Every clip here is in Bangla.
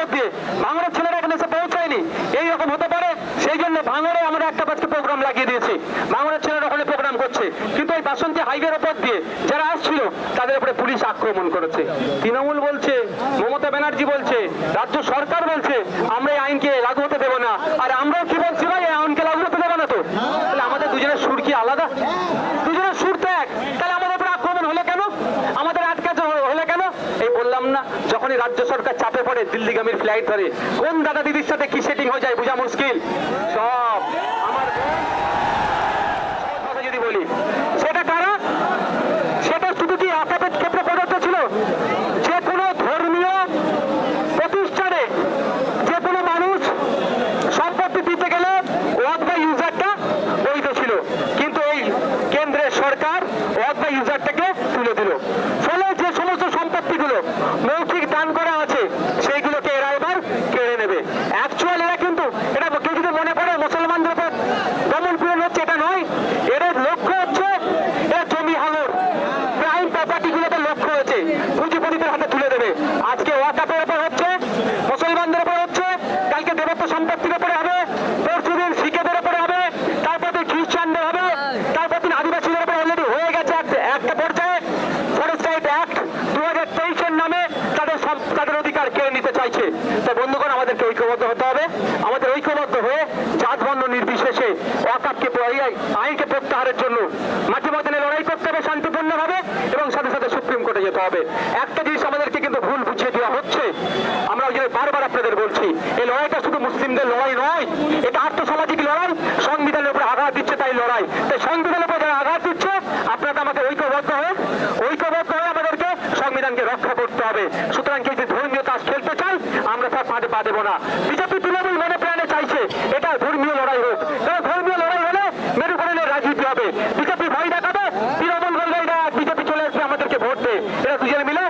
ওপর দিয়ে ভাঙড়ের ছেলেরা এখানে এসে পৌঁছায়নি, এইরকম হতে পারে সেই জন্য ভাঙড়ে আমরা একটা পাঁচটা প্রোগ্রাম লাগিয়ে দিয়েছি। ভাঙড়ের ছেলেরা ওখানে প্রোগ্রাম করছে, কিন্তু এই বাসন্তী হাইওয়ের ওপর দিয়ে যারা আসছিল তাদের উপরে পুলিশ আক্রমণ করেছে। তৃণমূল বলছে, মমতা ব্যানার্জি বলছে, রাজ্য সরকার বলছে আমরা এই আইনকে লাগু হতে দেবো না, আর আমরাও কি বলছি ভাই, এই আইনকে লাগু হতে দেবো না। তো তাহলে আমাদের দুজনের সুর কি আলাদা? দুজনের সুর তো এক, তাহলে আমাদের উপরে আক্রমণ হলো কেন, আমাদের আটকাতে হলো কেন? এই বললাম না, যখনই রাজ্য সরকার চাপে পড়ে দিল্লিগামীর ফ্লাইট ধরে কোন দাদা দিদির সাথে কি সেটিং হয়ে যায় বোঝা মুশকিল। সব আমার কথা যদি বলি, সেটা কারা? সেটা শুধু কি আপাতত ক্ষেত্রে প্রদত্ত ছিল? যে কোনো ধর্মীয় প্রতিষ্ঠানে যে কোনো মানুষ সম্পত্তি দিতে গেলে ওয়ার্ড বাই ইউজারটা বৈধ ছিল, কিন্তু এই কেন্দ্রের সরকার ওয়ার্ড বাই ইউজারটাকে তুলে দিল। ফলে যে সমস্ত সম্পত্তিগুলো মৌখিক দান করা আছে সেইগুলোকে এরা এবার কেড়ে নেবে। অ্যাকচুয়াল এরা কিন্তু, এটা কেউ যদি মনে করে মুসলমানদের উপর দমন পীড়ন হচ্ছে, এটা নয়। এদের লক্ষ্য হচ্ছে এরা জমি হাঙর, প্রাইম প্রপার্টিগুলোতে লক্ষ্য হয়েছে পুঁজিপতিদের হাতে তুলে দেবে। আজকে ওয়াকাফের উপর হচ্ছে, মুসলমানদের উপর হচ্ছে, কালকে দেবত্ব সম্পত্তির উপরে হবে, পরশুদিন শিখেদের উপরে হবে, তারপর দিন খ্রিস্টানদের হবে, তারপর দিন আদিবাসীদের উপরে অলরেডি হয়ে গেছে একটা পর্যায়ে। ফরেস্ট রাইট অ্যাক্ট 2023-এর নামে তাদের অধিকার কেড়ে নিতে চাইছে। তো বন্ধুগণ, আমাদেরকে ঐক্যবদ্ধ হতে হবে। আমাদের ঐক্যবদ্ধ হয়ে জাত বর্ণ নির্বিশেষে ওয়াকাফকে আইনকে প্রত্যাহারের জন্য মাঠে ময়দানে লড়াই করতে হবে শান্তিপূর্ণভাবে, এবং সাথে সাথে সুপ্রিম কোর্টে যেতে হবে। একটা জিনিস আমাদেরকে কিন্তু ভুল বুঝিয়ে দেওয়া হচ্ছে, আমরা ওই জন্য বারবার আপনাদের বলছি, এই লড়াইটা শুধু মুসলিমদের লড়াই নয়, এটা আর্থসামাজিক লড়াই, সংবিধানের উপরে আঘাত দিচ্ছে তাই লড়াই। তাই সংবিধানের উপরে যারা আঘাত দিচ্ছে, আপনারা আমাকে ঐক্যবদ্ধ হয়ে আমাদেরকে সংবিধানকে রক্ষা করতে হবে। সুতরাং কেউ যদি ধর্মীয় কাজ খেলতে চাই, আমরা তার পাশে পা দেবো না। বিজেপি তৃণমূল মনে প্রাণে চাইছে এটা ধর্মীয় লড়াই হোক, কারণ ধর্মীয় লড়াই হলে মেরুকরণের রাজনীতি হবে। বিজেপি ভয় দেখাবে, তৃণমূল বলবে এটা বিজেপি চলে আসবে আমাদেরকে ভোট দেয়। এরা দুজনে মিলে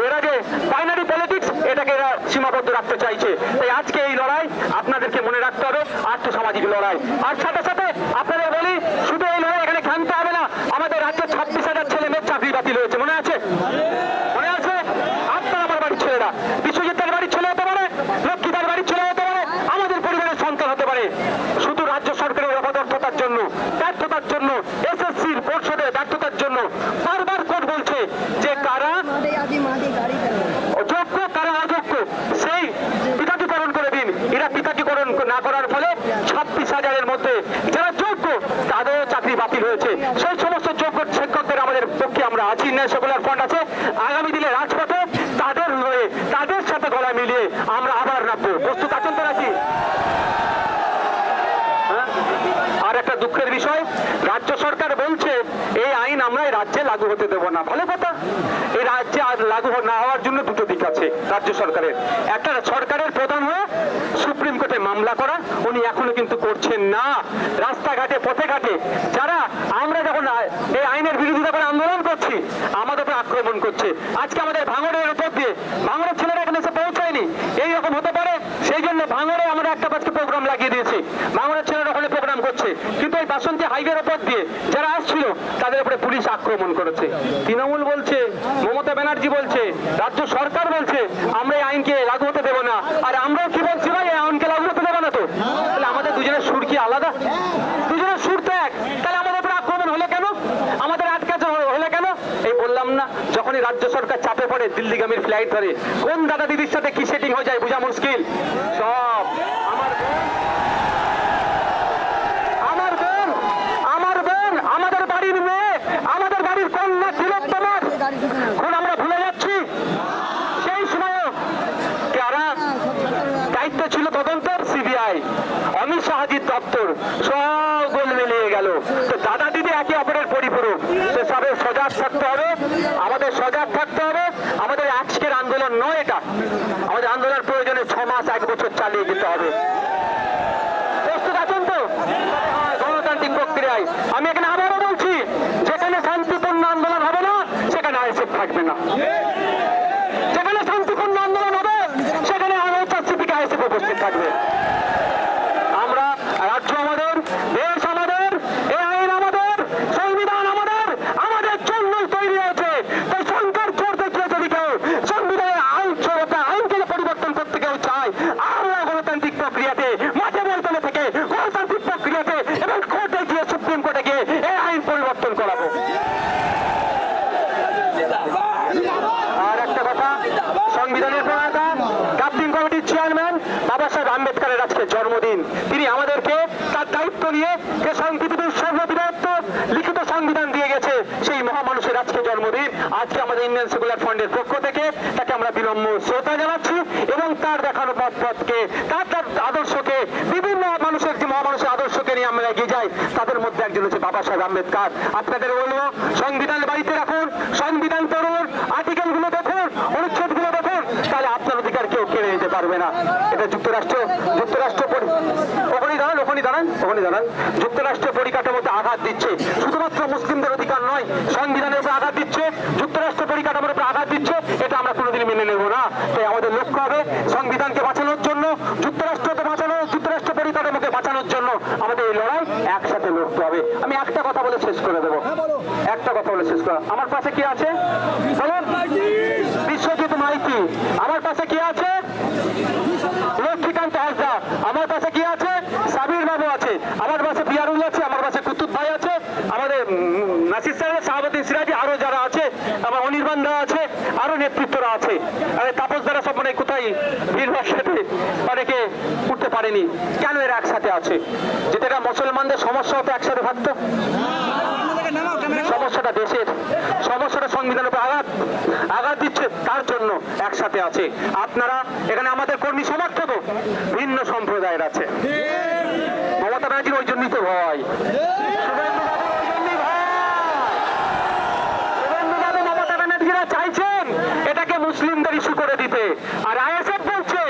এরা যে বাইনারি পলিটিক্স, এটাকে এরা সীমাবদ্ধ রাখতে চাইছে। তাই আজকে এই লড়াই আপনাদেরকে মনে রাখতে হবে, আর্থসামাজিক লড়াই। আর সাথে সাথে আপনাদের বলি, শুধু এই লড়াই এখানে ক্ষান্ত হবে না। আমাদের রাজ্যে 26,000 ছেলে মেয়ের চাকরি বাতিল হয়েছে, মনে আছে? মনে আছে? আপনার আমার বাড়ির ছেলেরা, বিশ্বজিতের বাড়ির ছেলে হতে পারে, লক্ষ্মীদার বাড়ির ছেলে হতে পারে, আমাদের পরিবারের সন্তান হতে পারে। শুধু রাজ্য সরকারের অপদার্থতার জন্য, ব্যর্থতার জন্য, এসএসসির পরিষদের ব্যর্থতার জন্য বারবার কোর্ট বলছে যে কারা যোগ্য কারা অযোগ্য সেই পিতাকীকরণ করে দিন। এরা পিতাকীকরণ না করার ফলে 26,000-এর মধ্যে যারা যোগ্য তাদেরও চাকরি বাতিল হয়েছে। সেই সমস্ত যোগ্য শিক্ষকদের আমাদের পক্ষে আমরা আছি, ন্যায় সেকুলার ফ্রন্ট আছে। আগামী দিনে রাজপথে তাদের হয়ে, তাদের সাথে গলা মিলিয়ে আমরা আবার নামবো। প্রস্তুত আছেন তো নাকি? আর একটা দুঃখের বিষয়, রাজ্য সরকার বলছে এই আইন আমরা এই রাজ্যে লাগু হতে দেবো না। ভালো কথা, এই রাজ্যে আজ লাগু না হওয়ার জন্য দুটো দিক আছে রাজ্য সরকারের। একটা, সরকারের প্রধান হয়ে সুপ্রিম কোর্টে মামলা করা, উনি এখনো কিন্তু করছেন না। রাস্তাঘাটে পথে ঘাটে যারা, আমরা যখন এই আইনের বিরোধিতা করে আন্দোলন করছি, আমাদের উপর আক্রমণ করছে। আজকে আমাদের ভাঙড়ের উপর দিয়ে ভাঙড়ের ছেলেরা এখানে এসে পৌঁছায়নি, এইরকম হতে পারে সেই জন্য ভাঙড়ে আমরা একটা পাঁচটা প্রোগ্রাম লাগিয়ে দিয়েছি। ভাঙড়ের ছেলেরা ওখানে প্রোগ্রাম করছে, কিন্তু এই বাসন্তী হাইওয়ের ওপর দিয়ে যারা আসছিল তাদের উপরে পুলিশ আক্রমণ করেছে। তৃণমূল বলছে, মমতা ব্যানার্জি বলছে, রাজ্য সরকার বলছে আমরা এই আইনকে লাগু হতে দেবো না, আর আমরাও কি বলছি ভাই, এই আইনকে লাগু হতে দেবো না। তো তাহলে আমাদের দুজনের সুর কি আলাদা? দুজনের সুর তো এক, তাহলে আমাদের উপরে আক্রমণ হলো কেন, আমাদের আটকাতে হলো কেন? এই বললাম না, যখনই রাজ্য সরকার চাপে পড়ে দিল্লিগামীর ফ্লাইট ধরে কোন দাদা দিদির সাথে কি সেটিং হয়ে যায় বোঝা মুশকিল। সব আমাদের বাড়ির মেয়ে, আমাদের বাড়ির কন্যা তিলোত্তমার এখন আমরা ভুলে যাচ্ছি। সেই সময় কারা দায়িত্ব ছিল তদন্তের? সিবিআই, অমিত শাহজির দপ্তর, সব গোল মিলিয়ে গেল। তো দাদা দিদি একে অপরের পরিপূরক, তো সবে সজাগ থাকতে হবে, আমাদের সজাগ থাকতে হবে। আমাদের আজকের আন্দোলন নয় এটা, আমাদের আন্দোলন প্রয়োজনে 6 মাস 1 বছর চালিয়ে যেতে হবে। প্রস্তুত আছেন তো? গণতান্ত্রিক প্রক্রিয়ায় আমি এখানে আবারও বলছি, যেখানে শান্তিপূর্ণ আন্দোলন হবে না সেখানে আইএসএফ থাকবে না, যেখানে শান্তিপূর্ণ আন্দোলন হবে সেখানে আইএসএফ উপস্থিত থাকবে। আমরা, রাজ্য আমাদের, দেশ আমাদের, এই আইন আমাদের, সংবিধান আমাদের, আমাদের জন্য তৈরি হয়েছে। তাই সংকট করতে কেউ যদি কেউ সংবিধানের আইনকে মহামানুষের আজকে জন্মদিন। তিনি আমাদেরকে তার দায়িত্ব নিয়ে যে পৃথিবীর সর্ববৃহৎ লিখিত সংবিধান দিয়ে গেছে, সেই মহামানুষের আজকে জন্মদিন। আজকে আমাদের ইন্ডিয়ান সেকুলার ফ্রন্টের পক্ষ থেকে তাকে আমরা বিনম্র শ্রদ্ধা জানাচ্ছি এবং তার দেখানো পথকে, তার আদর্শকে, বিভিন্ন মানুষের যে মহামানুষের আদর্শকে নিয়ে আমরা এগিয়ে যাই, তাদের মধ্যে একজন হচ্ছে বাবা সাহেব আম্বেদকর। আপনাদের বলবো, সংবিধান বাড়িতে রাখুন, সংবিধান পড়ুন, আর্টিকেলগুলো দেখুন, অনুচ্ছেদগুলো দেখুন, তাহলে আপনার অধিকার কেউ কেড়ে নিতে পারবে না। এটা যুক্তরাষ্ট্র ওখানে দাঁড়ান যুক্তরাষ্ট্র পরিকাঠামোতে আঘাত দিচ্ছে, শুধুমাত্র মুসলিমদের অধিকার নয়, সংবিধানের উপর আঘাত দিচ্ছে, যুক্তরাষ্ট্র পরিকাঠামোর উপর আঘাত দিচ্ছে। এটা আমরা কোনোদিন মেনে নেব না। তাই আমাদের লক্ষ্য হবে সংবিধানকে বাঁচানোর জন্য, যুক্তরাষ্ট্রকে বাঁচানো, যুক্তরাষ্ট্র পরিকাঠামোকে বাঁচানোর জন্য আমাদের এই লড়াই একসাথে লড়তে হবে। আমি একটা কথা বলে শেষ করে দেবো, আমার পাশে কি আছে বলুন? বিশ্বজিৎ মাইতি। আমার পাশে কি আছে? লক্ষ্মীকান্ত হাসদা। আমার পাশে কি আছে? সাবির বাবু আছে। আমার পাশে পিয়ারুল আছে। আমার পাশে কুতুব ভাই আছে। আমাদের নাসির সাহেব, শাহাবুদ্দিন সিরাজি, আরো যারা আছে, আমার অনির্বাণ দা আছে, আরো নেতৃত্বরা আছে। আরে তাপস দ্বারা সব মানে কোথায় ভিড়ভাড় সাথে অনেকে উঠতে পারেনি। কেন এরা একসাথে আছে? যেটা মুসলমানদের সমস্যা হতো একসাথে থাকতো। সমস্যাটা দেশের, সমস্যাটা সংবিধানের উপর আঘাত দিচ্ছে, তার জন্য একসাথে আছে। আপনারা এখানে আমাদের কর্মী সমর্থক ভিন্ন সম্প্রদায়ের আছে। মমতা ব্যানার্জির ওই জন্যই তো ভয়, মমতা ব্যানার্জিরা চাইছেন এটাকে মুসলিমদের ইস্যু করে দিতে, আর আইএসএফ বলছে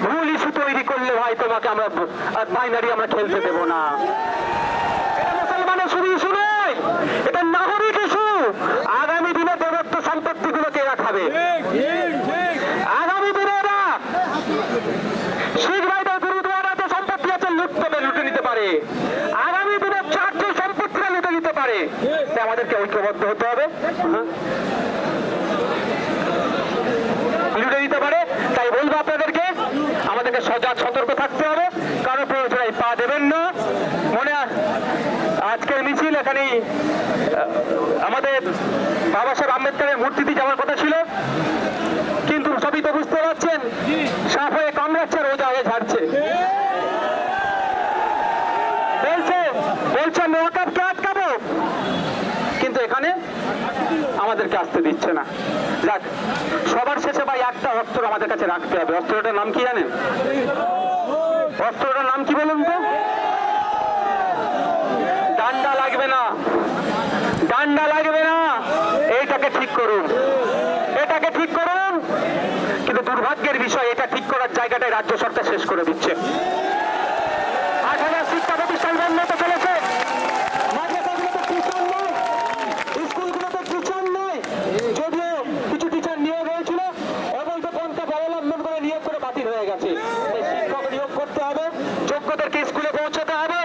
ভুল ইস্যু তৈরি করলে ভাই তোমাকে আমরা বাইনারি আমরা খেলতে দেবো না। এটা মুসলমানের শুধু ইস্যু নয়, এটা নাগরিক ইস্যু। আগামী দিনে দেবত্ব সম্পত্তি গুলোকে এরা খাবে। আগামী দিনে এরা শিখ ভাইদের গুরুদ্বারাতে সম্পত্তি আছে, লুটে নিতে পারে। আগামী দিনে চার্চের সম্পত্তিটা লুটে নিতে পারে। তাই আমাদেরকে ঐক্যবদ্ধ হতে হবে, লুটে নিতে পারে। তাই বলবো আপনাদেরকে, আমাদেরকে সজাগ সতর্ক থাকতে হবে, কারো প্রয়োজনে পা দেবেন না। মনে আজকের মিছিল এখানেই আমাদের বাবা সাহেব আম্বেদকরের মূর্তিতে যাওয়ার কথা ছিল, কিন্তু সবই তো বুঝতে পারছেন সাপ হয়ে কামড়াচ্ছে আর ওজা হয়ে ঝাড়ছে। বলছে মহাকাবকে আটকাবো, কিন্তু এখানে আমাদেরকে আসতে দিচ্ছে না। যাক, সবার শেষে ভাই একটা অস্ত্র আমাদের কাছে রাখতে হবে। অস্ত্রটার নাম কি জানেন? অস্ত্রটার নাম কি বলুন তো? ডান্ডা লাগবে না, ডান্ডা লাগবে না। এইটাকে ঠিক করুন, এটাকে ঠিক করুন। কিন্তু দুর্ভাগ্যের বিষয়, এটা ঠিক করার জায়গাটাই রাজ্য সরকার শেষ করে দিচ্ছে। 8,000 শিক্ষা প্রতিষ্ঠান বন্ধ তো চলেছে, মাদ্রাসাগুলোতে টিচার নেই, স্কুলগুলোতে টিচার নেই। যদিও কিছু টিচার নিয়োগ হয়েছিল, অবৈধ পন্থা অবলম্বন করে নিয়োগ করে বাতিল হয়ে গেছে। শিক্ষক নিয়োগ করতে হবে, যোগ্যদেরকে স্কুলে পৌঁছতে হবে,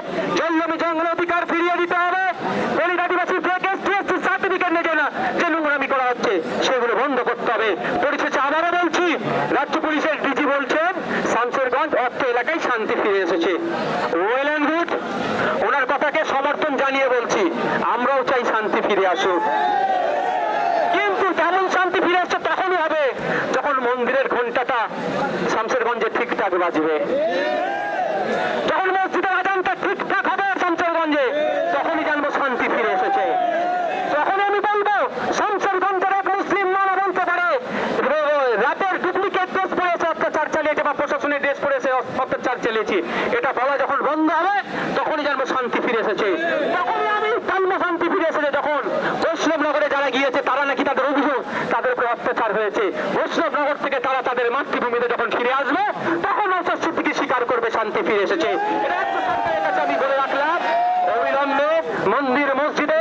জঙ্গলে অধিকার ফিরিয়ে দিতে হবে। দলিত আদিবাসী সার্টিফিকেট নেই না, যে নোংরামি করা হচ্ছে সেগুলো বন্ধ করতে হবে। পরিশেষে আবারও বলছি, রাজ্য পুলিশের ডিজি বলছেন শামসেরগঞ্জ অর্থ এলাকায় শান্তি ফিরে এসেছে। ওয়েল এন্ড গুড, ওনার কথাকে সমর্থন জানিয়ে বলছি, আমরাও চাই শান্তি ফিরে আসুক। কিন্তু তেমন শান্তি ফিরে আসছে তখনই হবে যখন মন্দিরের ঘন্টাটা শামসেরগঞ্জে ঠিকঠাক বাজবে, যখন মসজিদের আজানটা ঠিকঠাক হবে শামসেরগঞ্জে, তখনই জানবো শান্তি ফিরে এসেছে। তখন আমি বলবো শামসেরগঞ্জের এক মুসলিম মানা বলতে পারে রাতের ডুপ্লিকেট ড্রেস পরেছে, অত্যাচার চালিয়েছে, বা প্রশাসনের ড্রেস পরেছে, অত্যাচার চালিয়েছি, এটা বলা যখন বন্ধ হবে তখনই জানবো শান্তি ফিরে এসেছে। তখনই আমি জানবো শান্তি ফিরে এসেছে যখন বৈষ্ণবনগরে যারা গিয়েছে তারা নাকি তাদের অভিযোগ তাদের উপরে অত্যাচার হয়েছে, বৈষ্ণবনগর থেকে তারা তাদের মাতৃভূমিতে যখন ফিরে আসবে তখন অস্বস্তিকে স্বীকার করবে শান্তি ফিরে এসেছে। এটা রাজ্য সরকারের কাছে আমি বলে রাখলাম, অবিলম্বে মন্দির মসজিদে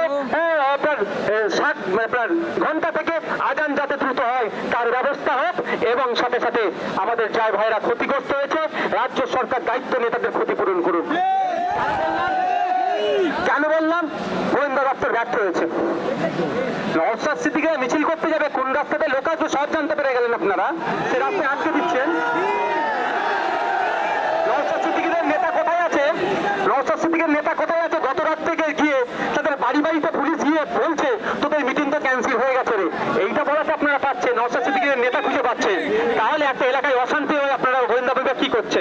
আপনার ঘন্টা থেকে আজান যাতে দ্রুত হয় তার ব্যবস্থা হোক, এবং সাথে সাথে আমাদের যাই ভাইরা ক্ষতিগ্রস্ত হয়েছে রাজ্য সরকার দায়িত্ব নিয়ে তাদের ক্ষতিপূরণ করুন। কেন বললাম? গোয়েন্দা দপ্তর ব্যর্থ হয়েছে। নওশাদ সিদ্দিকী মিছিল করতে যাবে, কোন রাস্তাতে লোক আসবে সব জানতে পেরে গেলেন আপনারা, সে রাস্তায় আটকে দিচ্ছেন। নওশাদ সিদ্দিকীদের নেতা কোথায় আছে? নওশাদ সিদ্দিকীর নেতা কোথায় আছে? গত রাত থেকে গিয়ে তাদের বাড়ি বাড়িতে পুলিশ গিয়ে বলছে তোদের মিটিং তো ক্যান্সেল হয়ে গেছে রে। এইটা বলাতে আপনারা পাচ্ছেন, নওশাদ সিদ্দিকীর নেতা খুঁজে পাচ্ছে। তাহলে একটা এলাকায় অশান্তি হয়ে আপনারা গোয়েন্দা বিভাগ কি করছে?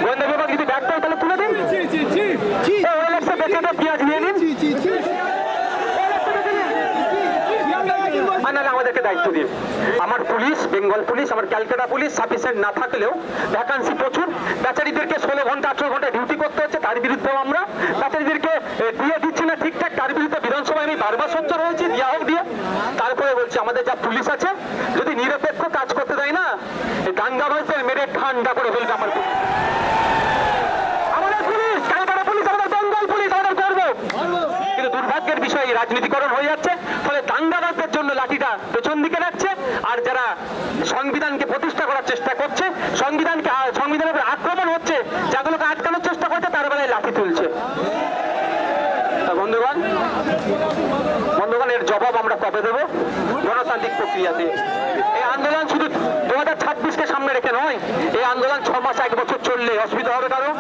গোয়েন্দা বিভাগ যদি বেঙ্গল পুলিশ, আমার ক্যালকাটা পুলিশ সাফিসিয়েন্ট না থাকলেও ভ্যাকান্সি প্রচুর। বেচারিদেরকে 16 ঘন্টা 18 ঘন্টা ডিউটি করতে হচ্ছে, তার বিরুদ্ধেও আমরা বেচারিদেরকে দিয়ে দিচ্ছি না ঠিকঠাক, তার বিরুদ্ধে বিধানসভায় আমি বারবার সোচ্চার হয়েছি, দেওয়া হোক দিয়ে। তারপরে বলছি আমাদের যা পুলিশ আছে যদি নিরপেক্ষ কাজ করতে দেয় না, দাঙ্গাবাজদের মেরে ঠান্ডা করে ফেলবে আমার পুলিশ। আমাদের পুলিশ, ক্যালকাটা পুলিশ আমাদের বেঙ্গল পুলিশ, আমাদের গর্ব। কিন্তু দুর্ভাগ্যের বিষয় রাজনীতিকরণ হয়ে যাচ্ছে, ফলে দাঙ্গাবাজদের জন্য লাঠিটা পেছন দিকে রাখছে, আর যারা সংবিধানকে প্রতিষ্ঠা করার চেষ্টা করছে, সংবিধানের উপর আক্রমণ হচ্ছে, যাগুলোকে আটকানোর চেষ্টা করছে, তার বেলায় লাঠি তুলছে। বন্ধুগণ, এর জবাব আমরা কবে দেব? গণতান্ত্রিক প্রক্রিয়াতে। এই আন্দোলন শুধু 2026-কে সামনে রেখে নয়, এই আন্দোলন 6 মাস 1 বছর চললে অসুবিধা হবে কারো?